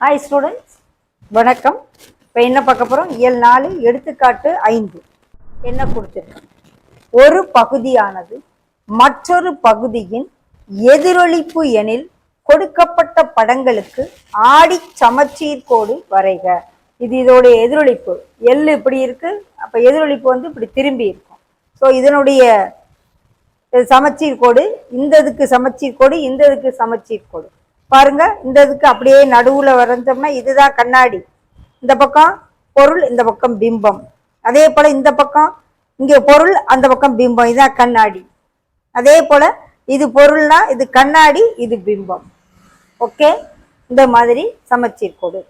Hi students, வணக்கம். இப்போ என்ன பார்க்க போகிறோம்? இயல் 4 எடுத்துக்காட்டு 5 என்ன கொடுத்துருக்கு? ஒரு பகுதியானது மற்றொரு பகுதியின் எதிரொலிப்பு எனில் கொடுக்கப்பட்ட படங்களுக்கு ஆடி சமச்சீர் கோடு வரைக. இது இதோடைய எதிரொலிப்பு. எல் இப்படி இருக்கு, அப்ப எதிரொலிப்பு வந்து இப்படி திரும்பி இருக்கும். ஸோ இதனுடைய சமச்சீர் கோடு, இந்த இதுக்கு சமச்சீர் கோடு, இந்த இதுக்கு சமச்சீர் கோடு பாருங்க. இந்த இதுக்கு அப்படியே நடுவுல வரைஞ்சோம்னா இதுதான் கண்ணாடி, இந்த பக்கம் பொருள், இந்த பக்கம் பிம்பம். அதே போல இந்த பக்கம் இங்க பொருள், அந்த பக்கம் பிம்பம், இதான் கண்ணாடி. அதே போல இது பொருள்னா இது கண்ணாடி, இது பிம்பம். ஓகே, இந்த மாதிரி சமச்சீர் கோடு.